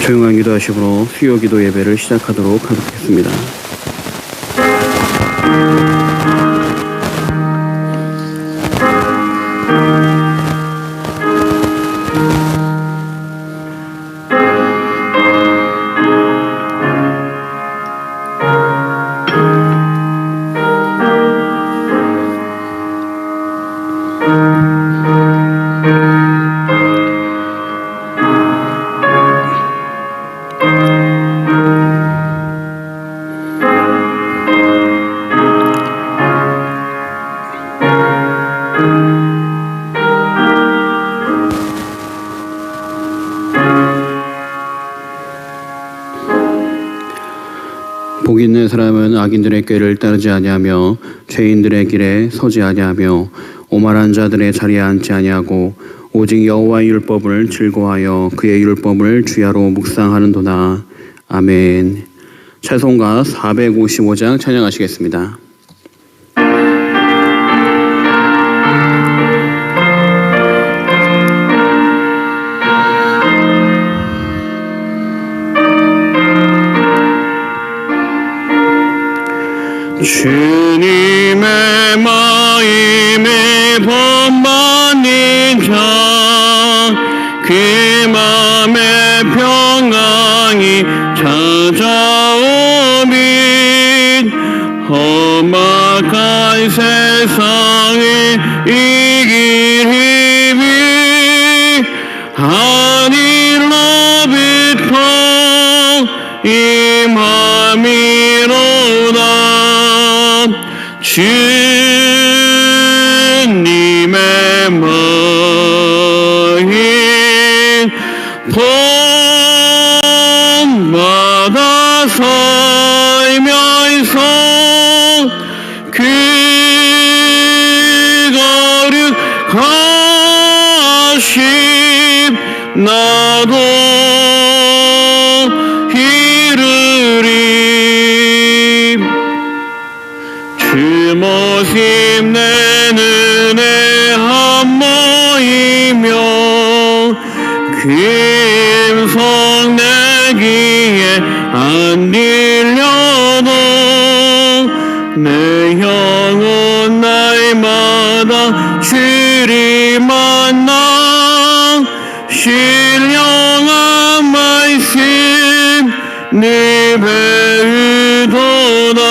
조용한 기도하시므로 수요 기도 예배를 시작하도록 하겠습니다. 복 있는 사람은 악인들의 꾀를 따르지 아니하며 죄인들의 길에 서지 아니하며 오만한 자들의 자리에 앉지 아니하고 오직 여호와의 율법을 즐거워하여 그의 율법을 주야로 묵상하는도다. 아멘. 찬송가 455장 찬양하시겠습니다. 주님의 마음에 본받는 자, 그 맘에 평강이 찾아오면 험악한 세상에 이길 힘이 하늘로부터 임함이로다. 주님의 마음 본받아 살면서 그 거룩하심 나도 모습 내 눈에 한 모이며 그 음성 내 귀에 안 들려도 내 영혼 날마다 주를 만나 신령한 말씀 늘 배우도다.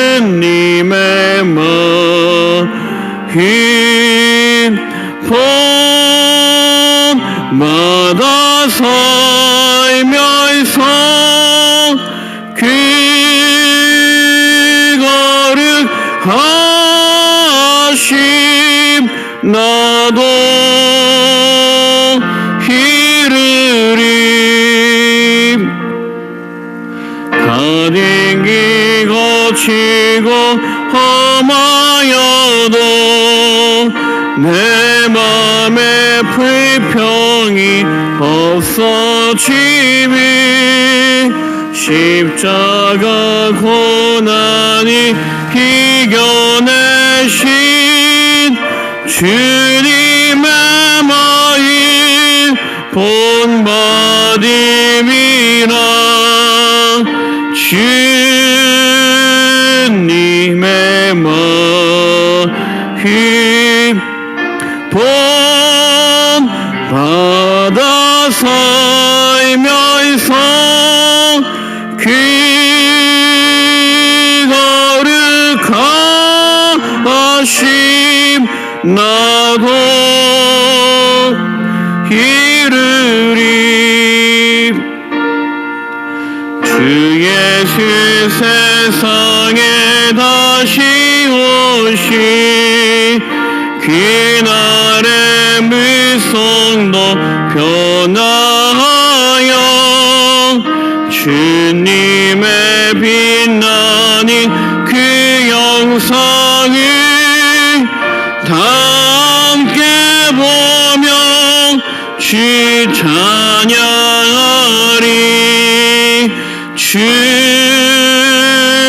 주님의 마음 본받아 살면서 그 거룩하심 나도 가등기 거치고 험하여도 내 맘에 불평이 없어지니 십자가 고난이 이겨내신 주님의 마음 본받음이라. 주님의 마음 본받아 살면서 그 거룩하심 나도 이루리. 주 예수 세상에 다시 오시 그날의 무성도 변화하여 주님의 빛나 영상이 함께 보며 주 찬양하리.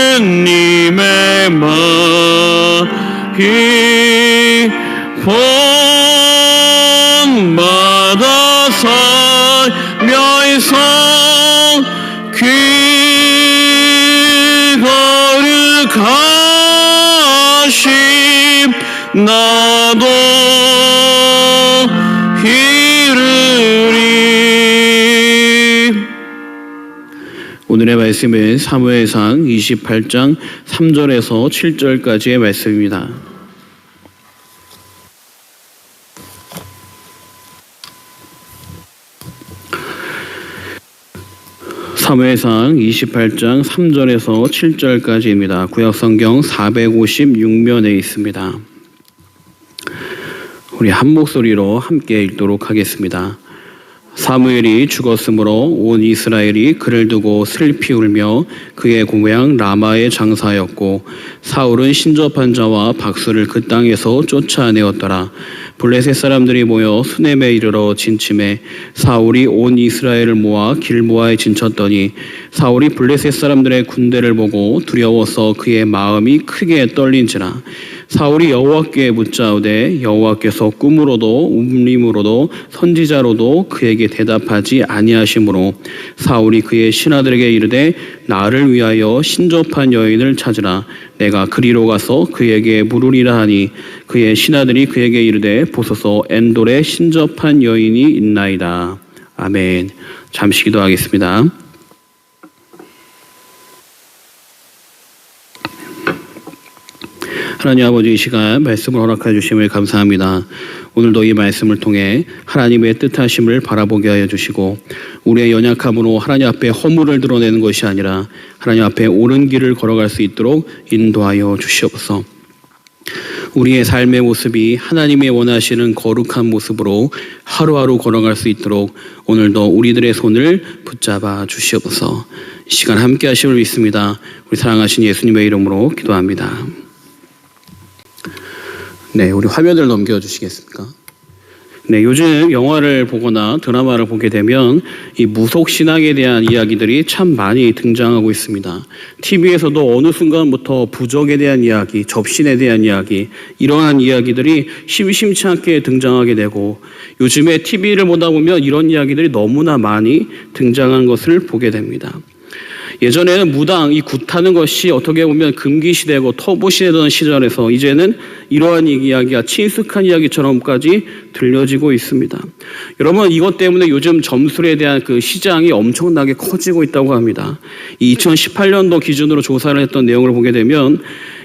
주님의 말이 본받아 살면서 그 거룩하심 나도 이르리. 오늘의 말씀은 사무엘상 28장 3절에서 7절까지의 말씀입니다. 사무엘상 28장 3절에서 7절까지입니다. 구약성경 456면에 있습니다. 우리 한 목소리로 함께 읽도록 하겠습니다. 사무엘이 죽었으므로 온 이스라엘이 그를 두고 슬피 울며 그의 고향 라마에 장사하였고 사울은 신접한 자와 박수를 그 땅에서 쫓아내었더라. 블레셋 사람들이 모여 수넴에 이르러 진침해 사울이 온 이스라엘을 모아 길보아에 진쳤더니 사울이 블레셋 사람들의 군대를 보고 두려워서 그의 마음이 크게 떨린지라. 사울이 여호와께 묻자오되 여호와께서 꿈으로도 움림으로도 선지자로도 그에게 대답하지 아니하시므로 사울이 그의 신하들에게 이르되 나를 위하여 신접한 여인을 찾으라. 내가 그리로 가서 그에게 물으리라 하니 그의 신하들이 그에게 이르되 보소서 엔돌에 신접한 여인이 있나이다. 아멘. 잠시 기도하겠습니다. 하나님 아버지, 이 시간 말씀을 허락해 주심을 감사합니다. 오늘도 이 말씀을 통해 하나님의 뜻하심을 바라보게 하여 주시고 우리의 연약함으로 하나님 앞에 허물을 드러내는 것이 아니라 하나님 앞에 옳은 길을 걸어갈 수 있도록 인도하여 주시옵소서. 우리의 삶의 모습이 하나님의 원하시는 거룩한 모습으로 하루하루 걸어갈 수 있도록 오늘도 우리들의 손을 붙잡아 주시옵소서. 이 시간 함께 하심을 믿습니다. 우리 사랑하신 예수님의 이름으로 기도합니다. 네, 우리 화면을 넘겨주시겠습니까? 네, 요즘 영화를 보거나 드라마를 보게 되면 이 무속신앙에 대한 이야기들이 참 많이 등장하고 있습니다. TV에서도 어느 순간부터 부적에 대한 이야기, 접신에 대한 이야기, 이러한 이야기들이 심심치 않게 등장하게 되고 요즘에 TV를 보다 보면 이런 이야기들이 너무나 많이 등장한 것을 보게 됩니다. 예전에는 무당, 이 굿하는 것이 어떻게 보면 금기시되고 터부시되던 시절에서 이제는 이러한 이야기가 친숙한 이야기처럼까지 들려지고 있습니다. 여러분, 이것 때문에 요즘 점술에 대한 그 시장이 엄청나게 커지고 있다고 합니다. 이 2018년도 기준으로 조사를 했던 내용을 보게 되면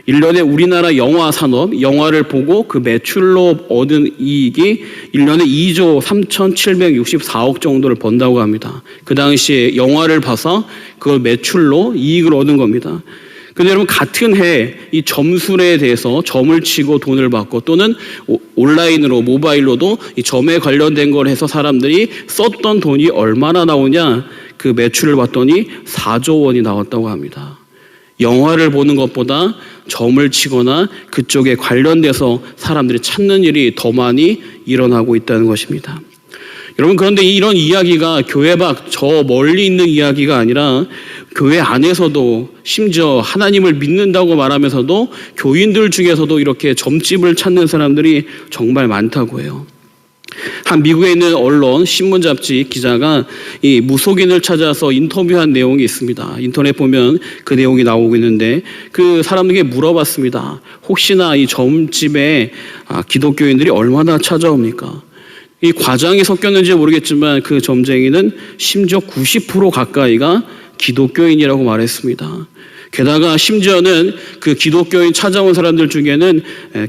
1년에 우리나라 영화 산업, 영화를 보고 그 매출로 얻은 이익이 1년에 2조 3,764억 정도를 번다고 합니다. 그 당시에 영화를 봐서 그걸 매출로 이익을 얻은 겁니다. 근데 여러분, 같은 해 이 점술에 대해서 점을 치고 돈을 받고 또는 온라인으로 모바일로도 이 점에 관련된 걸 해서 사람들이 썼던 돈이 얼마나 나오냐, 그 매출을 봤더니 4조 원이 나왔다고 합니다. 영화를 보는 것보다 점을 치거나 그쪽에 관련돼서 사람들이 찾는 일이 더 많이 일어나고 있다는 것입니다. 여러분, 그런데 이런 이야기가 교회 밖 저 멀리 있는 이야기가 아니라 교회 안에서도 심지어 하나님을 믿는다고 말하면서도 교인들 중에서도 이렇게 점집을 찾는 사람들이 정말 많다고 해요. 한 미국에 있는 언론 신문 잡지 기자가 이 무속인을 찾아서 인터뷰한 내용이 있습니다. 인터넷 보면 그 내용이 나오고 있는데 그 사람에게 물어봤습니다. 혹시나 이 점집에 기독교인들이 얼마나 찾아옵니까? 이 과장이 섞였는지 모르겠지만 그 점쟁이는 심지어 90% 가까이가 기독교인이라고 말했습니다. 게다가 심지어는 그 기독교인 찾아온 사람들 중에는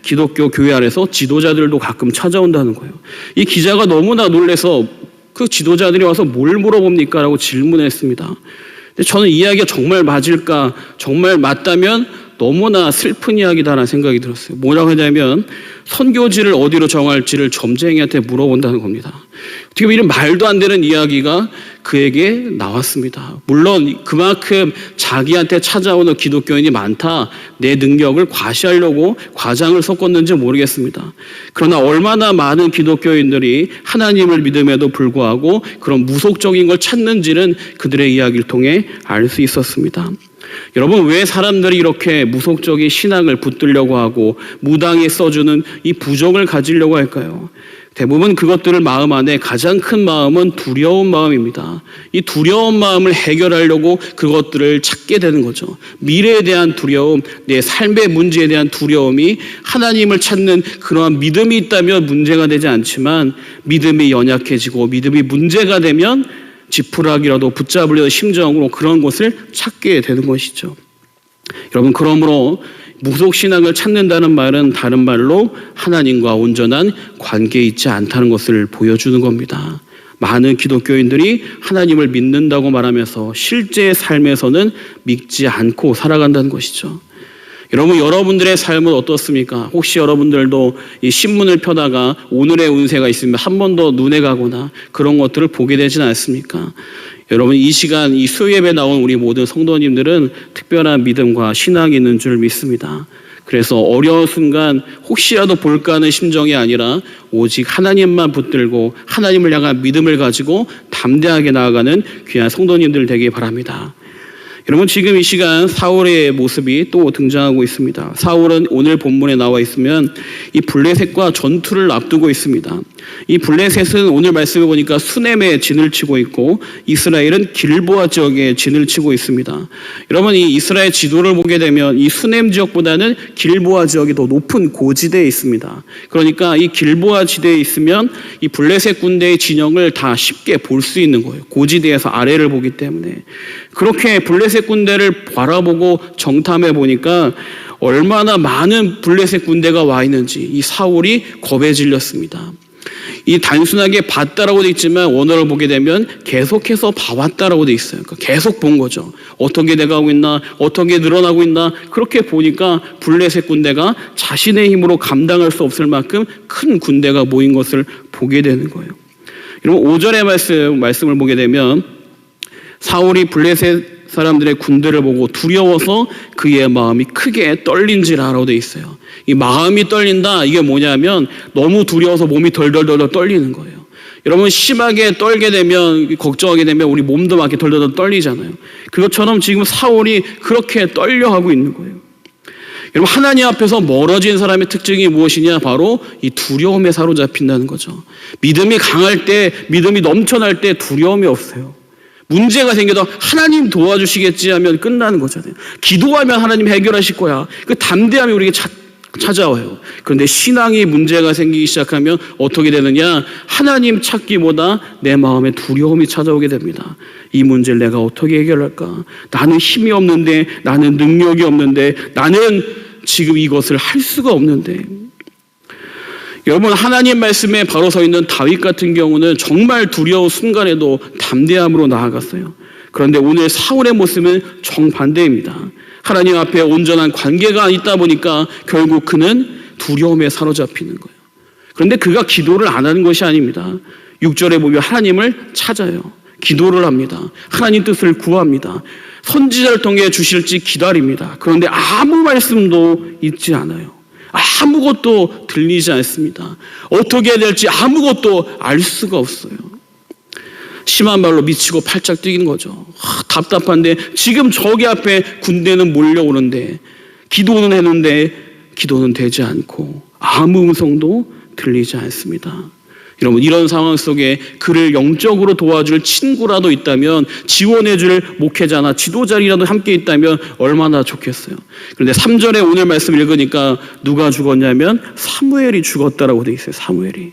기독교 교회 안에서 지도자들도 가끔 찾아온다는 거예요. 이 기자가 너무나 놀라서 그 지도자들이 와서 뭘 물어봅니까? 라고 질문했습니다. 근데 저는 이 이야기가 정말 맞을까? 정말 맞다면 너무나 슬픈 이야기다라는 생각이 들었어요. 뭐라고 하냐면 선교지를 어디로 정할지를 점쟁이한테 물어본다는 겁니다. 어떻게 보면 이런 말도 안 되는 이야기가 그에게 나왔습니다. 물론 그만큼 자기한테 찾아오는 기독교인이 많다, 내 능력을 과시하려고 과장을 섞었는지 모르겠습니다. 그러나 얼마나 많은 기독교인들이 하나님을 믿음에도 불구하고 그런 무속적인 걸 찾는지는 그들의 이야기를 통해 알 수 있었습니다. 여러분, 왜 사람들이 이렇게 무속적인 신앙을 붙들려고 하고 무당이 써주는 이 부적을 가지려고 할까요? 대부분 그것들을 마음 안에 가장 큰 마음은 두려운 마음입니다. 이 두려운 마음을 해결하려고 그것들을 찾게 되는 거죠. 미래에 대한 두려움, 내 삶의 문제에 대한 두려움이 하나님을 찾는 그러한 믿음이 있다면 문제가 되지 않지만 믿음이 연약해지고 믿음이 문제가 되면 지푸라기라도 붙잡으려는 심정으로 그런 것을 찾게 되는 것이죠. 여러분, 그러므로 무속신앙을 찾는다는 말은 다른 말로 하나님과 온전한 관계에 있지 않다는 것을 보여주는 겁니다. 많은 기독교인들이 하나님을 믿는다고 말하면서 실제 삶에서는 믿지 않고 살아간다는 것이죠. 여러분, 여러분들의 삶은 어떻습니까? 혹시 여러분들도 이 신문을 펴다가 오늘의 운세가 있으면 한 번 더 눈에 가거나 그런 것들을 보게 되지는 않습니까? 여러분, 이 시간 이 수요예배에 나온 우리 모든 성도님들은 특별한 믿음과 신앙이 있는 줄 믿습니다. 그래서 어려운 순간 혹시라도 볼까 하는 심정이 아니라 오직 하나님만 붙들고 하나님을 향한 믿음을 가지고 담대하게 나아가는 귀한 성도님들 되길 바랍니다. 여러분, 지금 이 시간 사울의 모습이 또 등장하고 있습니다. 사울은 오늘 본문에 나와 있으면 이 블레셋과 전투를 앞두고 있습니다. 이 블레셋은 오늘 말씀해 보니까 수넴에 진을 치고 있고 이스라엘은 길보아 지역에 진을 치고 있습니다. 여러분, 이 이스라엘 지도를 보게 되면 이 수넴 지역보다는 길보아 지역이 더 높은 고지대에 있습니다. 그러니까 이 길보아 지대에 있으면 이 블레셋 군대의 진영을 다 쉽게 볼 수 있는 거예요. 고지대에서 아래를 보기 때문에. 그렇게 블레셋 군대를 바라보고 정탐해 보니까 얼마나 많은 블레셋 군대가 와 있는지 이 사울이 겁에 질렸습니다. 이 단순하게 봤다라고 돼 있지만 원어를 보게 되면 계속해서 봐왔다라고 돼 있어요. 그러니까 계속 본 거죠. 어떻게 돼가고 있나, 어떻게 늘어나고 있나. 그렇게 보니까 블레셋 군대가 자신의 힘으로 감당할 수 없을 만큼 큰 군대가 모인 것을 보게 되는 거예요. 여러분, 5절의 말씀을 보게 되면 사울이 블레셋 사람들의 군대를 보고 두려워서 그의 마음이 크게 떨린지라라고 돼 있어요. 이 마음이 떨린다, 이게 뭐냐면 너무 두려워서 몸이 덜덜덜 떨리는 거예요. 여러분, 심하게 떨게 되면, 걱정하게 되면 우리 몸도 막 이렇게 덜덜덜 떨리잖아요. 그것처럼 지금 사울이 그렇게 떨려하고 있는 거예요. 여러분, 하나님 앞에서 멀어진 사람의 특징이 무엇이냐? 바로 이 두려움에 사로잡힌다는 거죠. 믿음이 강할 때, 믿음이 넘쳐날 때 두려움이 없어요. 문제가 생겨도 하나님 도와주시겠지 하면 끝나는 거잖아요. 기도하면 하나님 해결하실 거야. 그 담대함이 우리에게 찾아와요. 그런데 신앙이 문제가 생기기 시작하면 어떻게 되느냐? 하나님 찾기보다 내 마음에 두려움이 찾아오게 됩니다. 이 문제를 내가 어떻게 해결할까? 나는 힘이 없는데, 나는 능력이 없는데, 나는 지금 이것을 할 수가 없는데. 여러분, 하나님 말씀에 바로 서 있는 다윗 같은 경우는 정말 두려운 순간에도 담대함으로 나아갔어요. 그런데 오늘 사울의 모습은 정반대입니다. 하나님 앞에 온전한 관계가 있다 보니까 결국 그는 두려움에 사로잡히는 거예요. 그런데 그가 기도를 안 하는 것이 아닙니다. 6절에 보면 하나님을 찾아요. 기도를 합니다. 하나님 뜻을 구합니다. 선지자를 통해 주실지 기다립니다. 그런데 아무 말씀도 있지 않아요. 아무것도 들리지 않습니다. 어떻게 해야 될지 아무것도 알 수가 없어요. 심한 말로 미치고 팔짝 뛰는 거죠. 답답한데 지금 저기 앞에 군대는 몰려오는데 기도는 했는데 기도는 되지 않고 아무 음성도 들리지 않습니다. 여러분, 이런 상황 속에 그를 영적으로 도와줄 친구라도 있다면, 지원해줄 목회자나 지도자리라도 함께 있다면 얼마나 좋겠어요. 그런데 3절에 오늘 말씀 읽으니까 누가 죽었냐면 사무엘이 죽었다라고 돼 있어요. 사무엘이.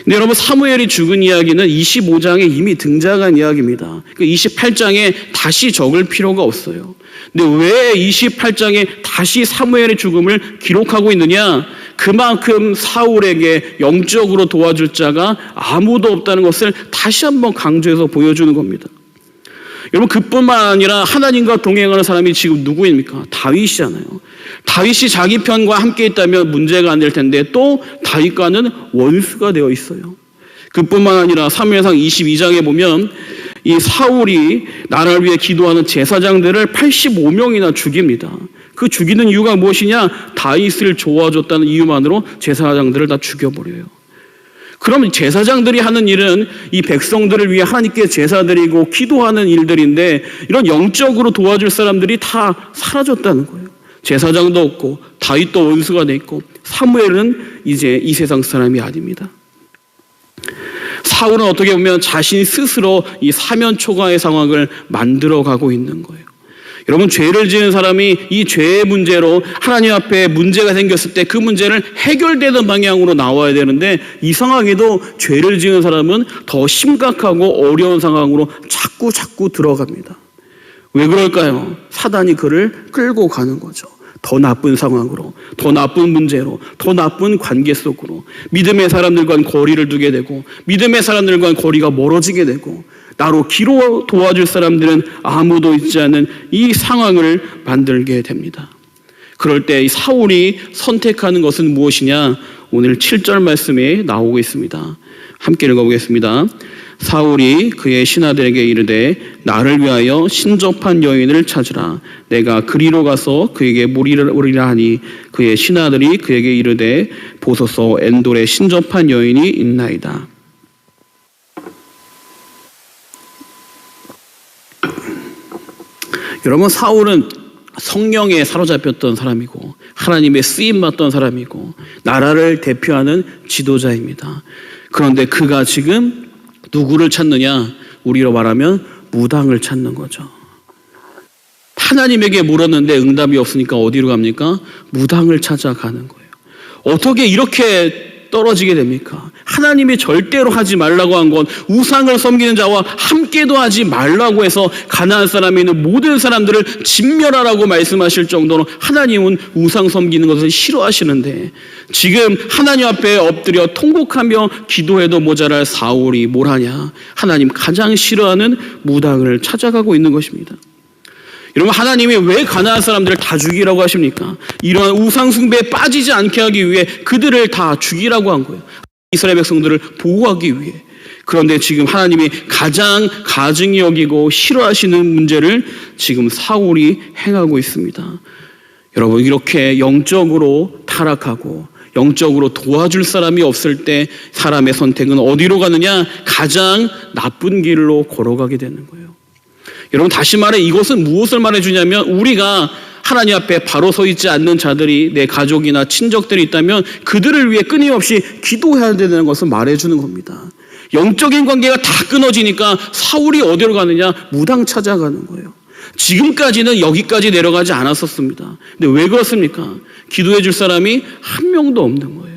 근데 여러분, 사무엘이 죽은 이야기는 25장에 이미 등장한 이야기입니다. 28장에 다시 적을 필요가 없어요. 근데 왜 28장에 다시 사무엘의 죽음을 기록하고 있느냐? 그만큼 사울에게 영적으로 도와줄 자가 아무도 없다는 것을 다시 한번 강조해서 보여주는 겁니다. 여러분, 그뿐만 아니라 하나님과 동행하는 사람이 지금 누구입니까? 다윗이잖아요. 다윗이 자기 편과 함께 있다면 문제가 안 될 텐데 또 다윗과는 원수가 되어 있어요. 그뿐만 아니라 사무엘상 22장에 보면 이 사울이 나라를 위해 기도하는 제사장들을 85명이나 죽입니다. 그 죽이는 이유가 무엇이냐? 다윗을 좋아줬다는 이유만으로 제사장들을 다 죽여버려요. 그럼 제사장들이 하는 일은 이 백성들을 위해 하나님께 제사드리고 기도하는 일들인데, 이런 영적으로 도와줄 사람들이 다 사라졌다는 거예요. 제사장도 없고 다윗도 원수가 돼 있고 사무엘은 이제 이 세상 사람이 아닙니다. 사울은 어떻게 보면 자신 스스로 이 사면 초과의 상황을 만들어가고 있는 거예요. 여러분, 죄를 지은 사람이 이 죄의 문제로 하나님 앞에 문제가 생겼을 때 그 문제를 해결되는 방향으로 나와야 되는데, 이상하게도 죄를 지은 사람은 더 심각하고 어려운 상황으로 자꾸 들어갑니다. 왜 그럴까요? 사단이 그를 끌고 가는 거죠. 더 나쁜 상황으로, 더 나쁜 문제로, 더 나쁜 관계 속으로 믿음의 사람들과는 거리를 두게 되고, 믿음의 사람들과는 거리가 멀어지게 되고, 나로 기로 도와줄 사람들은 아무도 있지 않은 이 상황을 만들게 됩니다. 그럴 때 이 사울이 선택하는 것은 무엇이냐? 오늘 7절 말씀에 나오고 있습니다. 함께 읽어보겠습니다. 사울이 그의 신하들에게 이르되 나를 위하여 신접한 여인을 찾으라. 내가 그리로 가서 그에게 물으리라 하니 그의 신하들이 그에게 이르되 보소서 엔돌에 신접한 여인이 있나이다. 여러분, 사울은 성령에 사로잡혔던 사람이고 하나님의 쓰임받던 사람이고 나라를 대표하는 지도자입니다. 그런데 그가 지금 누구를 찾느냐? 우리로 말하면 무당을 찾는 거죠. 하나님에게 물었는데 응답이 없으니까 어디로 갑니까? 무당을 찾아가는 거예요. 어떻게 이렇게 떨어지게 됩니까? 하나님이 절대로 하지 말라고 한 건 우상을 섬기는 자와 함께도 하지 말라고 해서 가나안 사람에 있는 모든 사람들을 진멸하라고 말씀하실 정도로 하나님은 우상 섬기는 것을 싫어하시는데, 지금 하나님 앞에 엎드려 통곡하며 기도해도 모자랄 사울이 뭘 하냐? 하나님 가장 싫어하는 무당을 찾아가고 있는 것입니다. 여러분, 하나님이 왜 가나안 사람들을 다 죽이라고 하십니까? 이런 우상 숭배에 빠지지 않게 하기 위해 그들을 다 죽이라고 한 거예요. 이스라엘 백성들을 보호하기 위해. 그런데 지금 하나님이 가장 가증히 여기고 싫어하시는 문제를 지금 사울이 행하고 있습니다. 여러분, 이렇게 영적으로 타락하고 영적으로 도와줄 사람이 없을 때 사람의 선택은 어디로 가느냐? 가장 나쁜 길로 걸어가게 되는 거예요. 여러분, 다시 말해 이것은 무엇을 말해주냐면, 우리가 하나님 앞에 바로 서 있지 않는 자들이 내 가족이나 친족들이 있다면 그들을 위해 끊임없이 기도해야 되는 것을 말해주는 겁니다. 영적인 관계가 다 끊어지니까 사울이 어디로 가느냐? 무당 찾아가는 거예요. 지금까지는 여기까지 내려가지 않았었습니다. 근데 왜 그렇습니까? 기도해 줄 사람이 한 명도 없는 거예요.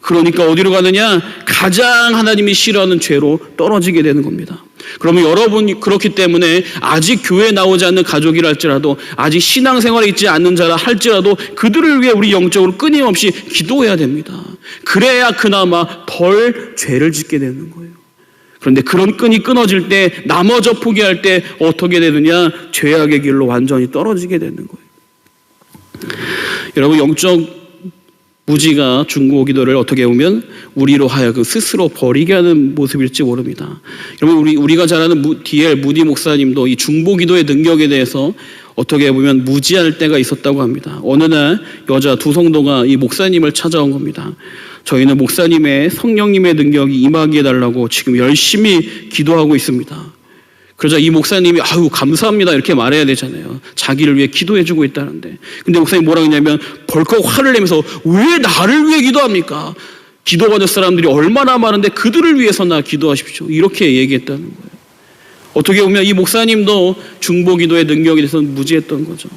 그러니까 어디로 가느냐? 가장 하나님이 싫어하는 죄로 떨어지게 되는 겁니다. 그러면 여러분이 그렇기 때문에 아직 교회에 나오지 않는 가족이라 할지라도, 아직 신앙생활에 있지 않는 자라 할지라도 그들을 위해 우리 영적으로 끊임없이 기도해야 됩니다. 그래야 그나마 덜 죄를 짓게 되는 거예요. 그런데 그런 끈이 끊어질 때, 나머져 포기할 때 어떻게 되느냐? 죄악의 길로 완전히 떨어지게 되는 거예요. 여러분, 영적 무지가 중보기도를 어떻게 보면 우리로 하여금 스스로 버리게 하는 모습일지 모릅니다. 여러분, 우리가 잘 아는 D.L. 무디 목사님도 이 중보기도의 능력에 대해서 어떻게 보면 무지할 때가 있었다고 합니다. 어느 날 여자 두 성도가 이 목사님을 찾아온 겁니다. 저희는 목사님의 성령님의 능력이 임하게 해달라고 지금 열심히 기도하고 있습니다. 그러자 이 목사님이 아유 감사합니다 이렇게 말해야 되잖아요. 자기를 위해 기도해주고 있다는데. 근데 목사님이 뭐라 했냐면 벌컥 화를 내면서 왜 나를 위해 기도합니까? 기도받을 사람들이 얼마나 많은데 그들을 위해서나 기도하십시오. 이렇게 얘기했다는 거예요. 어떻게 보면 이 목사님도 중보기도의 능력에 대해서는 무지했던 거죠.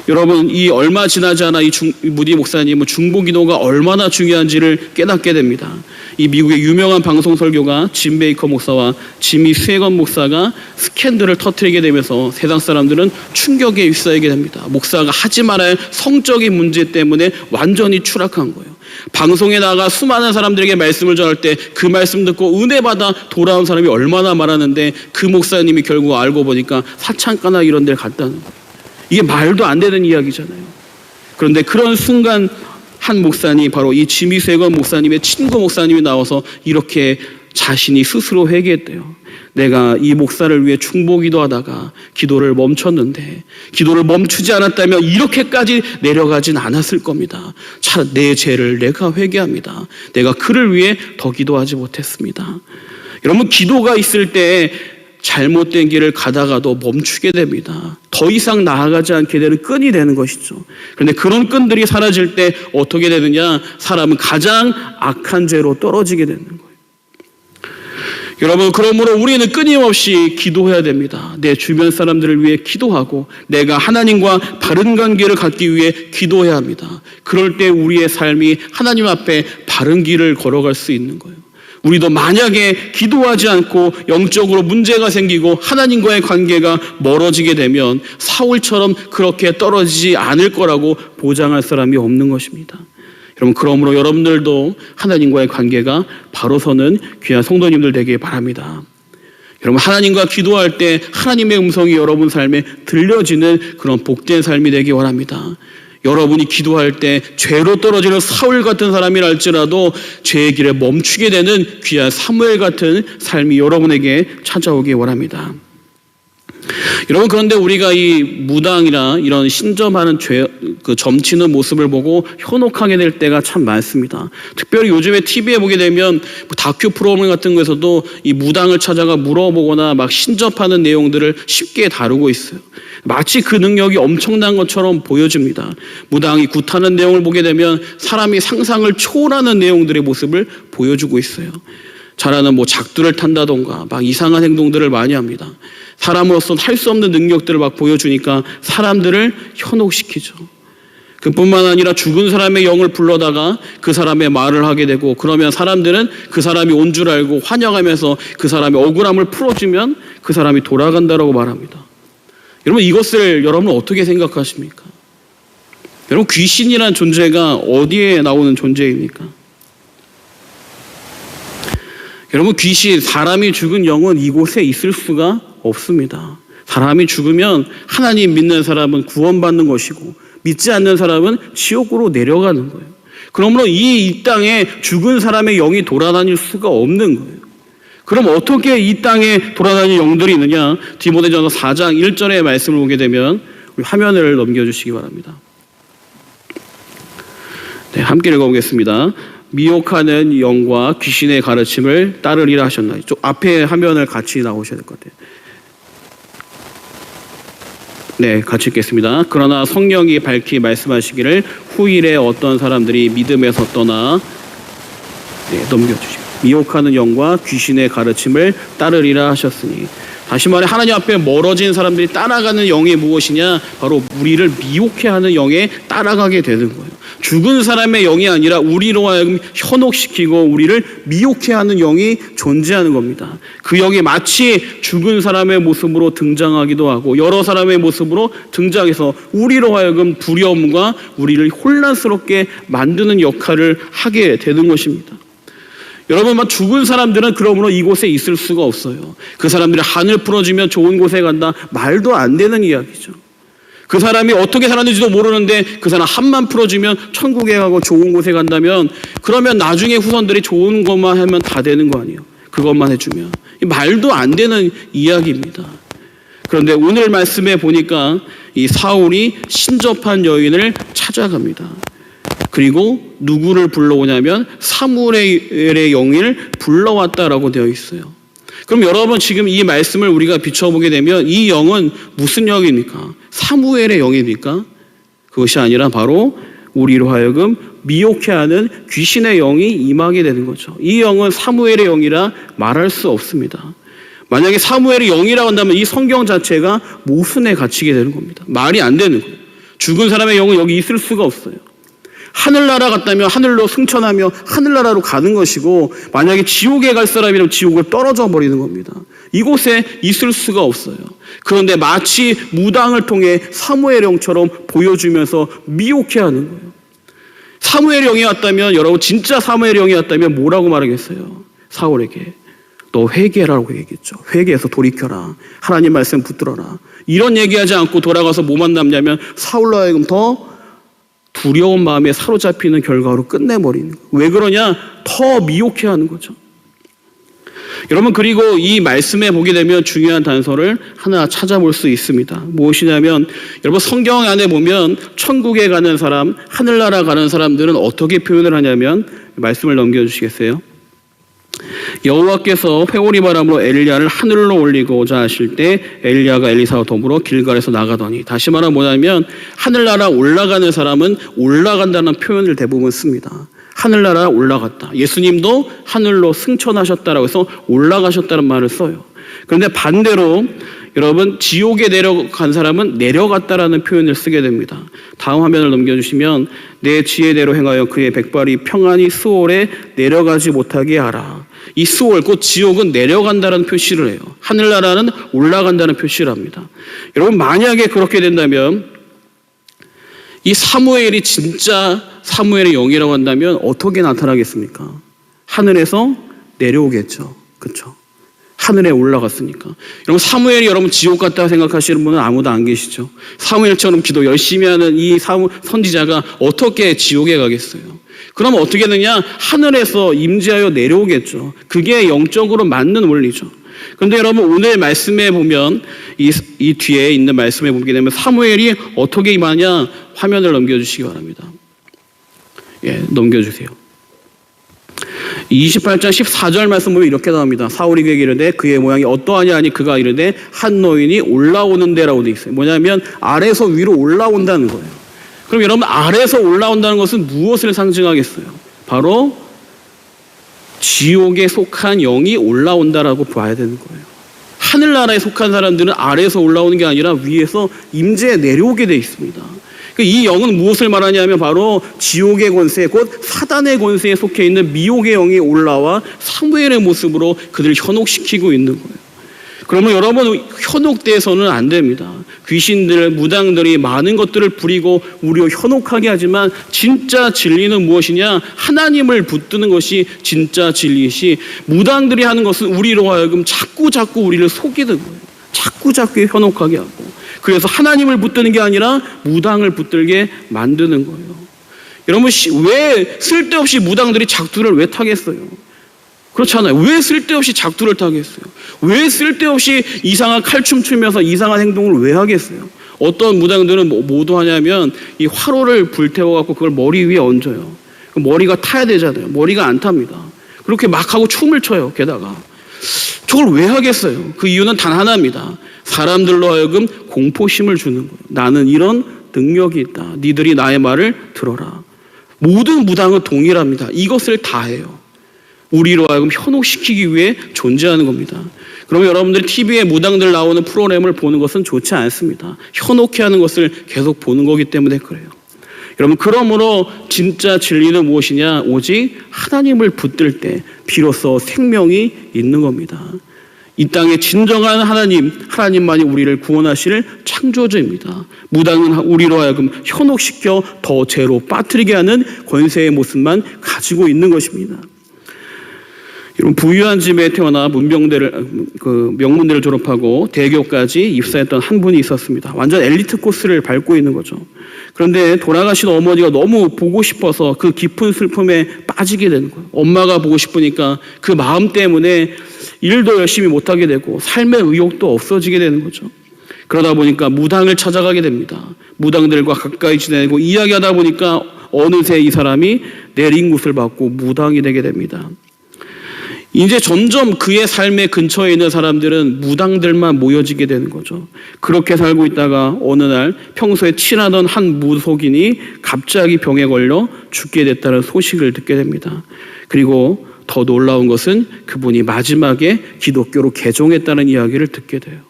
여러분, 이 얼마 지나지 않아 이 무디 목사님은 중보기도가 얼마나 중요한지를 깨닫게 됩니다. 이 미국의 유명한 방송 설교가 짐 베이커 목사와 지미 스웨건 목사가 스캔들을 터뜨리게 되면서 세상 사람들은 충격에 휩싸이게 됩니다. 목사가 하지 말아야 할 성적인 문제 때문에 완전히 추락한 거예요. 방송에 나가 수많은 사람들에게 말씀을 전할 때 그 말씀 듣고 은혜 받아 돌아온 사람이 얼마나 많았는데, 그 목사님이 결국 알고 보니까 사창가나 이런 데를 갔다는 거예요. 이게 말도 안 되는 이야기잖아요. 그런데 그런 순간 한 목사님, 바로 이 지미 스웨건 목사님의 친구 목사님이 나와서 이렇게 자신이 스스로 회개했대요. 내가 이 목사를 위해 중보기도 하다가 기도를 멈췄는데 기도를 멈추지 않았다면 이렇게까지 내려가진 않았을 겁니다. 내 죄를 내가 회개합니다. 내가 그를 위해 더 기도하지 못했습니다. 여러분, 기도가 있을 때 잘못된 길을 가다가도 멈추게 됩니다. 더 이상 나아가지 않게 되는 끈이 되는 것이죠. 그런데 그런 끈들이 사라질 때 어떻게 되느냐? 사람은 가장 악한 죄로 떨어지게 되는 거예요. 여러분, 그러므로 우리는 끊임없이 기도해야 됩니다. 내 주변 사람들을 위해 기도하고 내가 하나님과 바른 관계를 갖기 위해 기도해야 합니다. 그럴 때 우리의 삶이 하나님 앞에 바른 길을 걸어갈 수 있는 거예요. 우리도 만약에 기도하지 않고 영적으로 문제가 생기고 하나님과의 관계가 멀어지게 되면 사울처럼 그렇게 떨어지지 않을 거라고 보장할 사람이 없는 것입니다. 여러분, 그러므로 여러분들도 하나님과의 관계가 바로 서는 귀한 성도님들 되길 바랍니다. 여러분, 하나님과 기도할 때 하나님의 음성이 여러분 삶에 들려지는 그런 복된 삶이 되길 원합니다. 여러분이 기도할 때 죄로 떨어지는 사울 같은 사람이라 할지라도 죄의 길에 멈추게 되는 귀한 사무엘 같은 삶이 여러분에게 찾아오길 원합니다. 여러분, 그런데 우리가 이 무당이나 이런 신점하는 점치는 모습을 보고 현혹하게 될 때가 참 많습니다. 특별히 요즘에 TV에 보게 되면 다큐 프로그램 같은 거에서도 이 무당을 찾아가 물어보거나 막 신접하는 내용들을 쉽게 다루고 있어요. 마치 그 능력이 엄청난 것처럼 보여집니다. 무당이 굿하는 내용을 보게 되면 사람이 상상을 초월하는 내용들의 모습을 보여주고 있어요. 잘하는 작두를 탄다던가 막 이상한 행동들을 많이 합니다. 사람으로서는 할 수 없는 능력들을 막 보여주니까 사람들을 현혹시키죠. 그뿐만 아니라 죽은 사람의 영을 불러다가 그 사람의 말을 하게 되고, 그러면 사람들은 그 사람이 온 줄 알고 환영하면서 그 사람의 억울함을 풀어주면 그 사람이 돌아간다라고 말합니다. 여러분, 이것을 여러분은 어떻게 생각하십니까? 여러분, 귀신이란 존재가 어디에 나오는 존재입니까? 여러분, 귀신, 사람이 죽은 영은 이곳에 있을 수가 없습니다. 사람이 죽으면 하나님 믿는 사람은 구원받는 것이고 믿지 않는 사람은 지옥으로 내려가는 거예요. 그러므로 이 땅에 죽은 사람의 영이 돌아다닐 수가 없는 거예요. 그럼 어떻게 이 땅에 돌아다니는 영들이 있느냐? 디모데전서 4장 1절의 말씀을 보게 되면 우리 화면을 넘겨주시기 바랍니다. 네, 함께 읽어보겠습니다. 미혹하는 영과 귀신의 가르침을 따르리라 하셨나요? 좀 앞에 화면을 같이 나오셔야 될 것 같아요. 네, 같이 읽겠습니다. 그러나 성령이 밝히 말씀하시기를 후일에 어떤 사람들이 믿음에서 떠나, 넘겨주시고, 미혹하는 영과 귀신의 가르침을 따르리라 하셨으니, 다시 말해 하나님 앞에 멀어진 사람들이 따라가는 영이 무엇이냐? 바로 우리를 미혹해하는 영에 따라가게 되는 거예요. 죽은 사람의 영이 아니라 우리로 하여금 현혹시키고 우리를 미혹해하는 영이 존재하는 겁니다. 그 영이 마치 죽은 사람의 모습으로 등장하기도 하고 여러 사람의 모습으로 등장해서 우리로 하여금 두려움과 우리를 혼란스럽게 만드는 역할을 하게 되는 것입니다. 여러분, 죽은 사람들은 그러므로 이곳에 있을 수가 없어요. 그 사람들이 한을 풀어주면 좋은 곳에 간다, 말도 안 되는 이야기죠. 그 사람이 어떻게 살았는지도 모르는데 그 사람 한만 풀어주면 천국에 가고 좋은 곳에 간다면, 그러면 나중에 후손들이 좋은 것만 하면 다 되는 거 아니에요? 그것만 해주면. 말도 안 되는 이야기입니다. 그런데 오늘 말씀에 보니까 이 사울이 신접한 여인을 찾아갑니다. 그리고 누구를 불러오냐면 사무엘의 영을 불러왔다라고 되어 있어요. 그럼 여러분, 지금 이 말씀을 우리가 비춰보게 되면 이 영은 무슨 영입니까? 사무엘의 영입니까? 그것이 아니라 바로 우리로 하여금 미혹해하는 귀신의 영이 임하게 되는 거죠. 이 영은 사무엘의 영이라 말할 수 없습니다. 만약에 사무엘의 영이라고 한다면 이 성경 자체가 모순에 갇히게 되는 겁니다. 말이 안 되는 거예요. 죽은 사람의 영은 여기 있을 수가 없어요. 하늘나라 갔다면 하늘로 승천하며 하늘나라로 가는 것이고, 만약에 지옥에 갈 사람이라면 지옥을 떨어져 버리는 겁니다. 이곳에 있을 수가 없어요. 그런데 마치 무당을 통해 사무엘의 영처럼 보여주면서 미혹해하는 거예요. 사무엘의 영이 왔다면, 여러분 진짜 사무엘의 영이 왔다면 뭐라고 말하겠어요? 사울에게 너 회개라고 얘기했죠. 회개해서 돌이켜라. 하나님 말씀 붙들어라. 이런 얘기하지 않고 돌아가서 뭐만 남냐면 사울로 하여금 더 두려운 마음에 사로잡히는 결과로 끝내버리는 거예요. 왜 그러냐? 더 미혹해하는 거죠. 여러분, 그리고 이 말씀에 보게 되면 중요한 단서를 하나 찾아볼 수 있습니다. 무엇이냐면, 여러분, 성경 안에 보면 천국에 가는 사람, 하늘나라 가는 사람들은 어떻게 표현을 하냐면, 말씀을 넘겨주시겠어요? 여호와께서 회오리 바람으로 엘리야를 하늘로 올리고자 하실 때 엘리야가 엘리사와 더불어 길갈에서 나가더니, 다시 말하면 뭐냐면 하늘나라 올라가는 사람은 올라간다는 표현을 대부분 씁니다. 하늘나라 올라갔다. 예수님도 하늘로 승천하셨다라고 해서 올라가셨다는 말을 써요. 그런데 반대로 여러분, 지옥에 내려간 사람은 내려갔다라는 표현을 쓰게 됩니다. 다음 화면을 넘겨주시면, 내 지혜대로 행하여 그의 백발이 평안히 스올에 내려가지 못하게 하라. 이 스올, 곧 지옥은 내려간다는 표시를 해요. 하늘나라는 올라간다는 표시를 합니다. 여러분, 만약에 그렇게 된다면 이 사무엘이 진짜 사무엘의 영이라고 한다면 어떻게 나타나겠습니까? 하늘에서 내려오겠죠. 그렇죠? 하늘에 올라갔으니까. 여러분, 사무엘이 여러분 지옥 갔다고 생각하시는 분은 아무도 안 계시죠. 사무엘처럼 기도 열심히 하는 이 선지자가 어떻게 지옥에 가겠어요? 그럼 어떻게 되느냐? 하늘에서 임재하여 내려오겠죠. 그게 영적으로 맞는 원리죠. 그런데 여러분, 오늘 말씀에 보면 이 뒤에 있는 말씀에 보게 되면 사무엘이 어떻게 임하냐? 화면을 넘겨주시기 바랍니다. 넘겨주세요. 28장 14절 말씀 보면 이렇게 나옵니다. 사울이 그에게 이르되 그의 모양이 어떠하냐 하니 그가 이르되 한 노인이 올라오는 데라고 되어 있어요. 뭐냐면 아래에서 위로 올라온다는 거예요. 그럼 여러분, 아래에서 올라온다는 것은 무엇을 상징하겠어요? 바로 지옥에 속한 영이 올라온다라고 봐야 되는 거예요. 하늘나라에 속한 사람들은 아래에서 올라오는 게 아니라 위에서 임재에 내려오게 되어 있습니다. 이 영은 무엇을 말하냐면 바로 지옥의 권세, 곧 사단의 권세에 속해 있는 미혹의 영이 올라와 사무엘의 모습으로 그들을 현혹시키고 있는 거예요. 그러면 여러분, 현혹돼서는 안 됩니다. 귀신들, 무당들이 많은 것들을 부리고 우리를 현혹하게 하지만 진짜 진리는 무엇이냐? 하나님을 붙드는 것이 진짜 진리이시, 무당들이 하는 것은 우리로 하여금 자꾸 우리를 속이는 거예요. 자꾸 현혹하게 하고, 그래서 하나님을 붙드는 게 아니라 무당을 붙들게 만드는 거예요. 여러분, 왜 쓸데없이 무당들이 작두를 왜 타겠어요? 그렇잖아요. 왜 쓸데없이 작두를 타겠어요? 왜 쓸데없이 이상한 칼춤 추면서 이상한 행동을 왜 하겠어요? 어떤 무당들은 뭐도 하냐면 이 화로를 불태워갖고 그걸 머리 위에 얹어요. 머리가 타야 되잖아요. 머리가 안 탑니다. 그렇게 막 하고 춤을 춰요. 게다가 저걸 왜 하겠어요? 그 이유는 단 하나입니다. 사람들로 하여금 공포심을 주는 거예요. 나는 이런 능력이 있다. 니들이 나의 말을 들어라. 모든 무당은 동일합니다. 이것을 다 해요. 우리로 하여금 현혹시키기 위해 존재하는 겁니다. 그러면 여러분들이 TV에 무당들 나오는 프로그램을 보는 것은 좋지 않습니다. 현혹해 하는 것을 계속 보는 거기 때문에 그래요. 여러분, 그러므로 진짜 진리는 무엇이냐? 오직 하나님을 붙들 때 비로소 생명이 있는 겁니다. 이 땅의 진정한 하나님만이 우리를 구원하실 창조주입니다. 무당은 우리로 하여금 현혹시켜 더 죄로 빠뜨리게 하는 권세의 모습만 가지고 있는 것입니다. 여러분, 부유한 집에 태어나 명문대를 졸업하고 대교까지 입사했던 한 분이 있었습니다. 완전 엘리트 코스를 밟고 있는 거죠. 그런데 돌아가신 어머니가 너무 보고 싶어서 그 깊은 슬픔에 빠지게 되는 거예요. 엄마가 보고 싶으니까 그 마음 때문에 일도 열심히 못하게 되고 삶의 의욕도 없어지게 되는 거죠. 그러다 보니까 무당을 찾아가게 됩니다. 무당들과 가까이 지내고 이야기하다 보니까 어느새 이 사람이 내린 곳을 받고 무당이 되게 됩니다. 이제 점점 그의 삶의 근처에 있는 사람들은 무당들만 모여지게 되는 거죠. 그렇게 살고 있다가 어느 날 평소에 친하던 한 무속인이 갑자기 병에 걸려 죽게 됐다는 소식을 듣게 됩니다. 그리고 더 놀라운 것은 그분이 마지막에 기독교로 개종했다는 이야기를 듣게 돼요.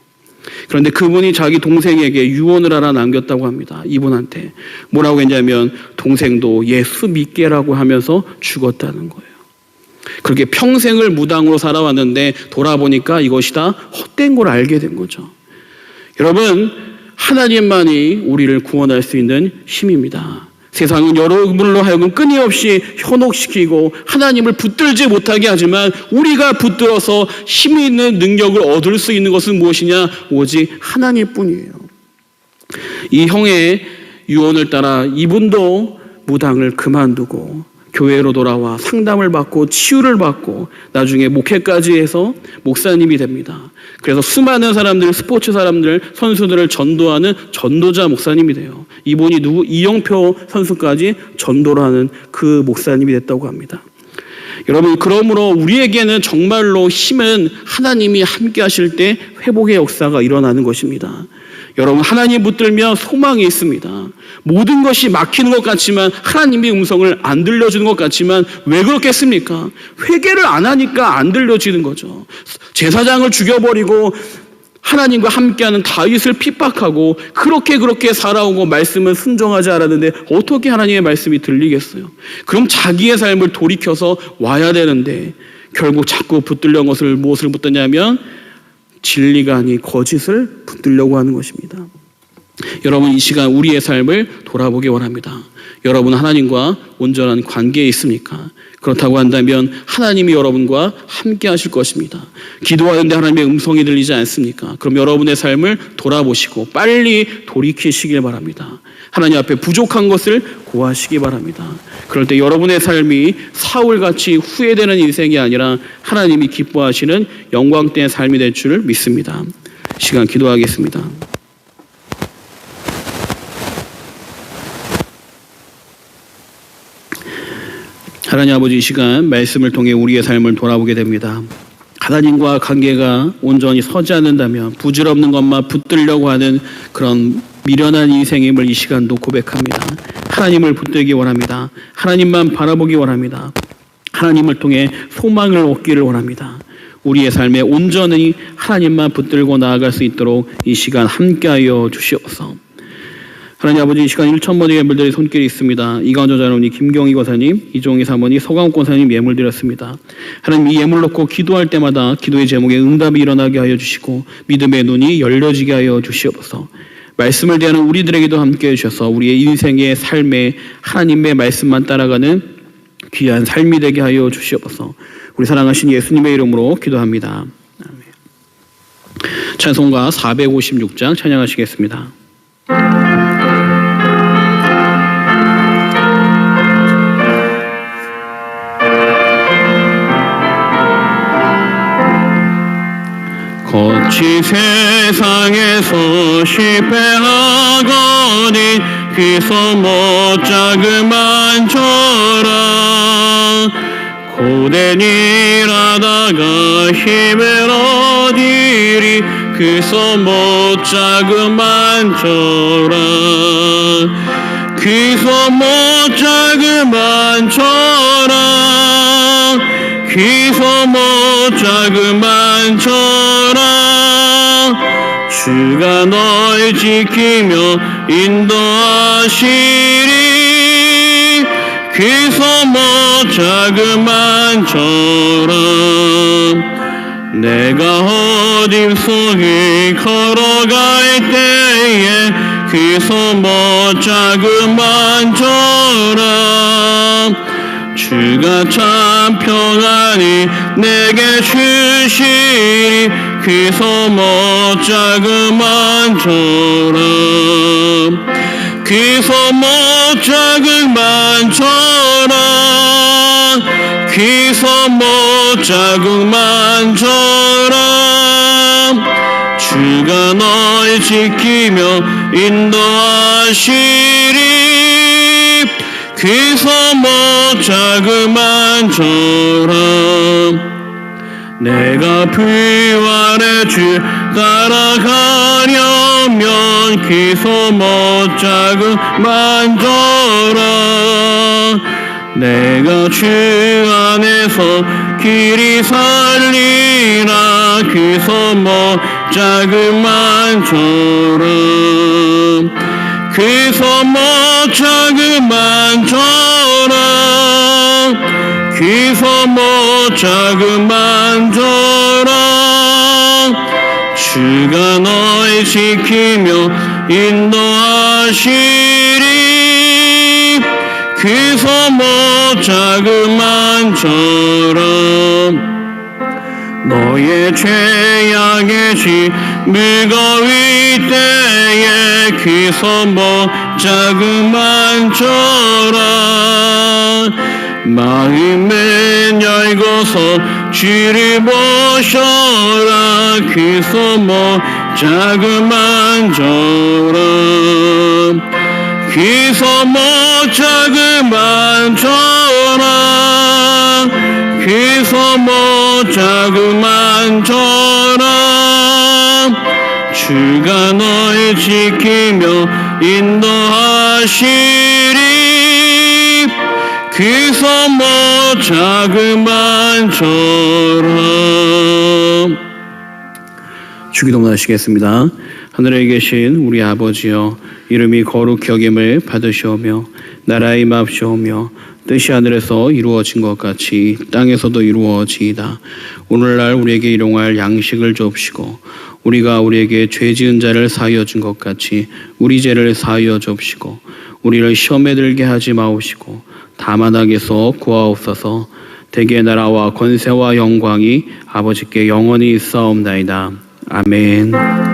그런데 그분이 자기 동생에게 유언을 하나 남겼다고 합니다. 이분한테 뭐라고 했냐면 동생도 예수 믿게라고 하면서 죽었다는 거예요. 그렇게 평생을 무당으로 살아왔는데 돌아보니까 이것이 다 헛된 걸 알게 된 거죠. 여러분, 하나님만이 우리를 구원할 수 있는 힘입니다. 세상은 여러분으로 하여금 끊임없이 현혹시키고 하나님을 붙들지 못하게 하지만 우리가 붙들어서 힘이 있는 능력을 얻을 수 있는 것은 무엇이냐? 오직 하나님뿐이에요. 이 형의 유언을 따라 이분도 무당을 그만두고 교회로 돌아와 상담을 받고 치유를 받고 나중에 목회까지 해서 목사님이 됩니다. 그래서 수많은 사람들, 스포츠 사람들, 선수들을 전도하는 전도자 목사님이 돼요. 이분이 누구? 이영표 선수까지 전도를 하는 그 목사님이 됐다고 합니다. 여러분, 그러므로 우리에게는 정말로 힘은 하나님이 함께 하실 때 회복의 역사가 일어나는 것입니다. 여러분, 하나님 붙들면 소망이 있습니다. 모든 것이 막히는 것 같지만, 하나님의 음성을 안 들려주는 것 같지만 왜 그렇겠습니까? 회개를 안 하니까 안 들려지는 거죠. 제사장을 죽여버리고 하나님과 함께하는 다윗을 핍박하고 그렇게 살아오고 말씀은 순종하지 않았는데 어떻게 하나님의 말씀이 들리겠어요? 그럼 자기의 삶을 돌이켜서 와야 되는데 결국 자꾸 붙들려는 것을 무엇을 붙드냐면 진리가 아닌 거짓을 붙들려고 하는 것입니다. 여러분, 이 시간 우리의 삶을 돌아보기 원합니다. 여러분, 하나님과 온전한 관계에 있습니까? 그렇다고 한다면 하나님이 여러분과 함께 하실 것입니다. 기도하는데 하나님의 음성이 들리지 않습니까? 그럼 여러분의 삶을 돌아보시고 빨리 돌이키시길 바랍니다. 하나님 앞에 부족한 것을 고하시기 바랍니다. 그럴 때 여러분의 삶이 사울같이 후회되는 인생이 아니라 하나님이 기뻐하시는 영광된 삶이 될 줄 믿습니다. 시간 기도하겠습니다. 하나님 아버지, 이 시간 말씀을 통해 우리의 삶을 돌아보게 됩니다. 하나님과 관계가 온전히 서지 않는다면 부질없는 것만 붙들려고 하는 그런 미련한 인생임을 이 시간도 고백합니다. 하나님을 붙들기 원합니다. 하나님만 바라보기 원합니다. 하나님을 통해 소망을 얻기를 원합니다. 우리의 삶에 온전히 하나님만 붙들고 나아갈 수 있도록 이 시간 함께하여 주시옵소서. 하나님 아버지, 이 시간 1,000번의 예물들이 손길이 있습니다. 이강조 자로니, 김경희 권사님, 이종희 사모님, 서강욱 권사님 예물 드렸습니다. 하나님, 이 예물 놓고 기도할 때마다 기도의 제목에 응답이 일어나게 하여 주시고 믿음의 눈이 열려지게 하여 주시옵소서. 말씀을 대하는 우리들에게도 함께 해주셔서 우리의 인생의 삶에 하나님의 말씀만 따라가는 귀한 삶이 되게 하여 주시옵소서. 우리 사랑하신 예수님의 이름으로 기도합니다. 아멘. 찬송가 456장 찬양하시겠습니다. 거치 세상에서 실패하거니 귀소 못 자그만 쳐라. 고된 일하다가 힘을 얻으리 귀소 못 자그만 쳐라. 귀소 못 자그만 쳐라. 귀소 못 자그만 쳐라. 주가 널 지키며 인도하시리. 귀소 못 자그만 쳐라. 내가 어둠 속에 걸어갈 때에 귀소 못 자그만 쳐라. 주가 참 평안히 내게 주시리. 귀소 못 자그만 쳐라. 귀소 못 자그만 쳐라. 귀소 못 자그만 쳐라. 주가 널 지키며 인도하시리. 귀소 못 자그만 쳐라. 내가 부활의 주 따라가려면 귀소 못 자그만 쳐라. 내가 주 안에서 길이 살리라. 귀소 못 자그만 쳐라. 귀소 못 자그만 쳐라. 귀소 못 자그만 쳐라. 주가 널 지키며 인도하시리. 귀소 못 자그만 쳐라. 너의 죄악의 짐 무거울 때에 귀소 못 자그만 쳐라. 마음에 얇고서 주를 보셔라. 그 소모 자그만 저라. 그 소모 자그만 저라. 그 소모 자그만 저라. 주가 너를 지키며 인도하시리. 그 소모 자그만 저라. 주기도문하시겠습니다. 하늘에 계신 우리 아버지여, 이름이 거룩히 여김을 받으시오며 나라의 임합시오며 뜻이 하늘에서 이루어진 것 같이 땅에서도 이루어지이다. 오늘날 우리에게 일용할 양식을 주옵시고 우리가 우리에게 죄 지은 자를 사하여 준 것 같이 우리 죄를 사하여 주옵시고 우리를 시험에 들게 하지 마옵시고 다만 악에서 구하옵소서. 대개 나라와 권세와 영광이 아버지께 영원히 있사옵나이다. 아멘.